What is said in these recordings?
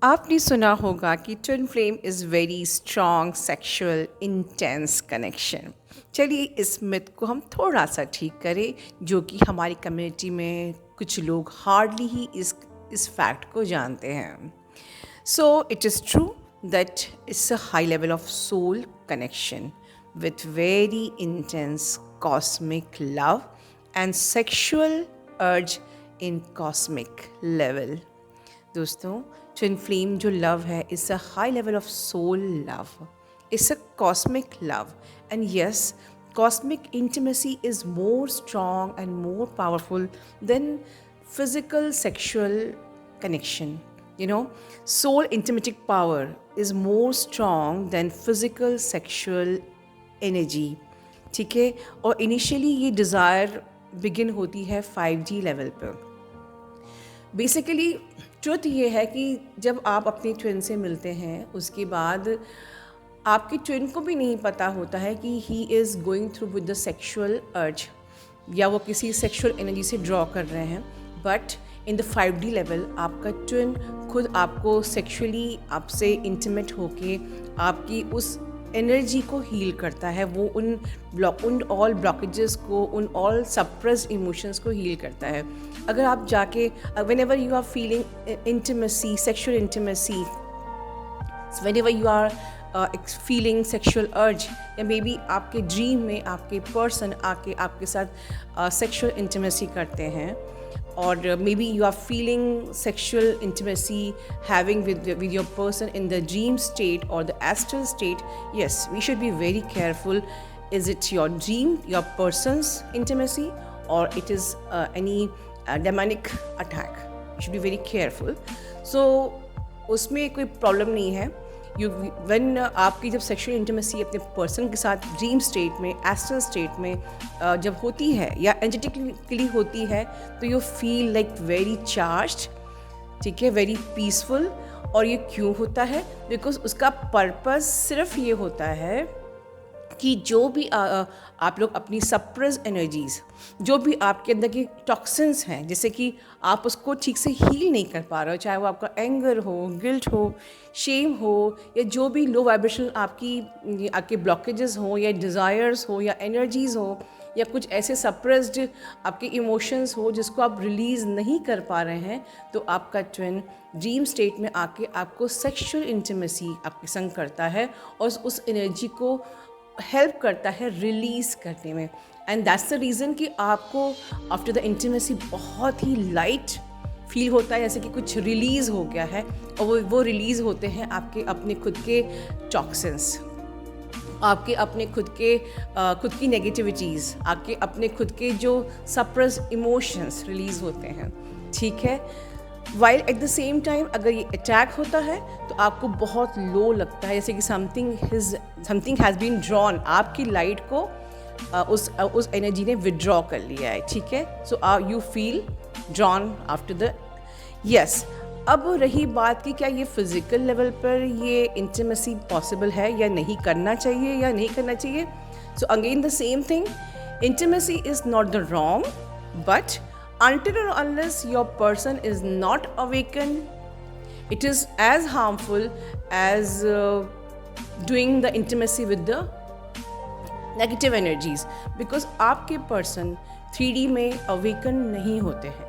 आपने सुना होगा कि twin flame is very strong sexual intense connection. चलिए इस मिथ को हम थोड़ा सा ठीक करें, जो कि हमारी कम्युनिटी में कुछ लोग हार्डली ही इस फैक्ट को जानते हैं। So it is true that it's a high level of soul connection with very intense cosmic love and sexual urge in cosmic level. दोस्तों, ट्विन फ्लेम जो लव है it's a high level of soul love, it's a cosmic love, and yes, cosmic intimacy is more strong and more powerful than physical sexual connection. You know, soul intimatic power is more strong than physical sexual energy. ठीक है, और initially ये desire begin होती है 5G level पर। Basically truth ये है कि जब आप अपने ट्विन से मिलते हैं उसके बाद आपके ट्विन को भी नहीं पता होता है कि he is going through with the sexual urge, या वो किसी सेक्शुअल एनर्जी से ड्रॉ कर रहे हैं। But in the 5D level आपका ट्विन खुद आपको सेक्शुअली आपसे इंटीमेट होके आपकी उस एनर्जी को हील करता है। वो उन ऑल ब्लॉकेजेस को, उन ऑल सप्रेस्ड इमोशंस को हील करता है। अगर आप जाके whenever you are feeling intimacy, sexual intimacy, whenever you are feeling sexual urge, या मे बी आपके ड्रीम में आपके पर्सन आके आपके साथ सेक्शुअल इंटीमेसी करते हैं, or maybe you are feeling sexual intimacy having with your person in the dream state or the astral state, yes, we should be very careful. Is it your dream, your person's intimacy, or it is any demonic attack? You should be very careful. So उसमें कोई problem नहीं है। When आपकी जब sexual intimacy अपने person के साथ dream state में, एस्ट्रल स्टेट में जब होती है या एनर्जेटिकली होती है, तो you feel like very charged, ठीक है, वेरी पीसफुल। और ये क्यों होता है? बिकॉज उसका पर्पस सिर्फ ये होता है कि जो भी आप लोग अपनी सप्रेस एनर्जीज़, जो भी आपके अंदर की टॉक्सिन्स हैं, जैसे कि आप उसको ठीक से हील नहीं कर पा रहे हो, चाहे वो आपका एंगर हो, गिल्ट हो, शेम हो, या जो भी लो वाइब्रेशन आपके ब्लॉकेजेस हो, या डिज़ायर्स हो, या एनर्जीज़ हो, या कुछ ऐसे सप्रेस्ड आपके इमोशंस हो जिसको आप रिलीज़ नहीं कर पा रहे हैं, तो आपका ट्विन ड्रीम स्टेट में आके आपको सेक्शुअल इंटीमेसी आपके संग करता है और उस एनर्जी को हेल्प करता है रिलीज़ करने में। एंड दैट्स द रीज़न कि आपको आफ्टर द इंटीमेसी बहुत ही लाइट फील होता है, जैसे कि कुछ रिलीज़ हो गया है, और वो रिलीज़ होते हैं आपके अपने खुद के टॉक्सिन्स, आपके अपने खुद की नेगेटिविटीज़, आपके अपने खुद के जो सप्रेस इमोशंस रिलीज़ होते हैं, ठीक है। While at the same time अगर ये अटैक होता है तो आपको बहुत लो लगता है, जैसे कि समथिंग हैज़ बीन ड्रॉन, आपकी लाइट को उस एनर्जी ने विड्रॉ कर लिया है, ठीक है। So you feel drawn after the yes. अब रही बात कि क्या ये फिज़िकल लेवल पर ये इंटीमेसी पॉसिबल है या नहीं, करना चाहिए या नहीं करना चाहिए। So again the same thing, intimacy is not the wrong, but until or unless your person is not awakened, it is as harmful as doing the intimacy with the negative energies, because आपके person 3D में awaken नहीं होते हैं।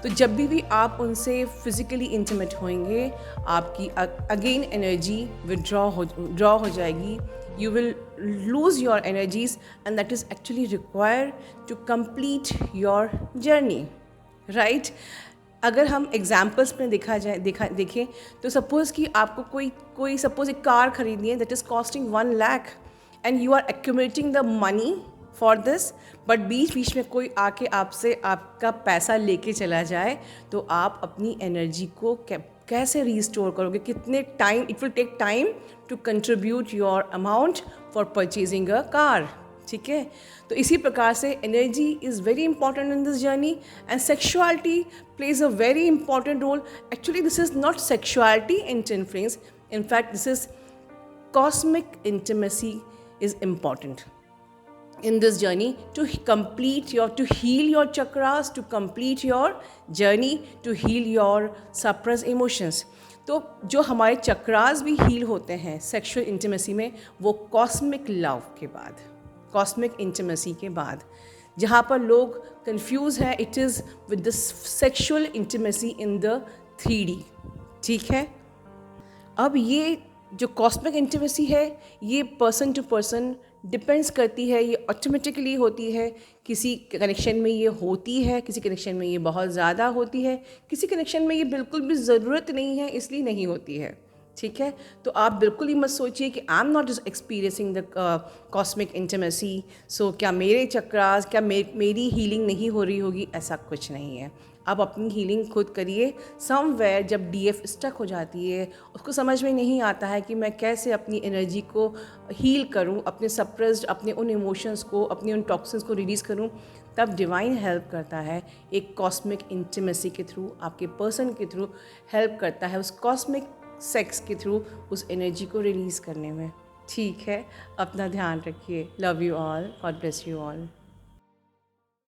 तो जब भी आप उनसे फिज़िकली इंटीमेट होंगे, आपकी अगेन एनर्जी ड्रॉ हो जाएगी, you will lose your energies, and that is actually required to complete your journey, right? अगर हम एग्जाम्पल्स में देखें तो सपोज़ कि आपको कोई सपोज़ एक कार खरीदनी है that is costing 1 lakh, and you are accumulating the money for this, but बीच में कोई आके आपसे आपका पैसा लेके चला जाए, तो आप अपनी एनर्जी को कैसे रीस्टोर करोगे? कितने time it will take time to contribute your amount for purchasing a car, ठीक है। तो इसी प्रकार से energy is very important in this journey, and sexuality plays a very important role. Actually this is not sexuality in twin flames, in fact this is cosmic intimacy is important in this journey to heal your chakras, to complete your journey, to heal your suppressed emotions. तो जो हमारे चक्रास भी heal होते हैं sexual intimacy में, वो cosmic love के बाद, कॉस्मिक इंटीमेसी के बाद, जहाँ पर लोग कंफ्यूज हैं, it is with the sexual intimacy in the 3D। ठीक है, अब ये जो कॉस्मिक इंटीमेसी है ये पर्सन टू पर्सन डिपेंड्स करती है, ये ऑटोमेटिकली होती है। किसी कनेक्शन में ये होती है, किसी कनेक्शन में ये बहुत ज़्यादा होती है, किसी कनेक्शन में ये बिल्कुल भी ज़रूरत नहीं है इसलिए नहीं होती है। ठीक है, तो आप बिल्कुल ही मत सोचिए कि I am not experiencing the cosmic intimacy, so क्या मेरे चक्रास, क्या मेरी हीलिंग नहीं हो रही होगी, ऐसा कुछ नहीं है। आप अपनी हीलिंग खुद करिए। समवेयर जब डीएफ स्टक हो जाती है, उसको समझ में नहीं आता है कि मैं कैसे अपनी एनर्जी को हील करूं, अपने सप्रेस्ड, अपने उन इमोशंस को, अपने उन टॉक्सिन्स को रिलीज़ करूं, तब डिवाइन हेल्प करता है। एक कॉस्मिक इंटीमेसी के थ्रू, आपके पर्सन के थ्रू हेल्प करता है, उस कॉस्मिक सेक्स के थ्रू उस एनर्जी को रिलीज़ करने में। ठीक है, अपना ध्यान रखिए। Love you all, God bless you all.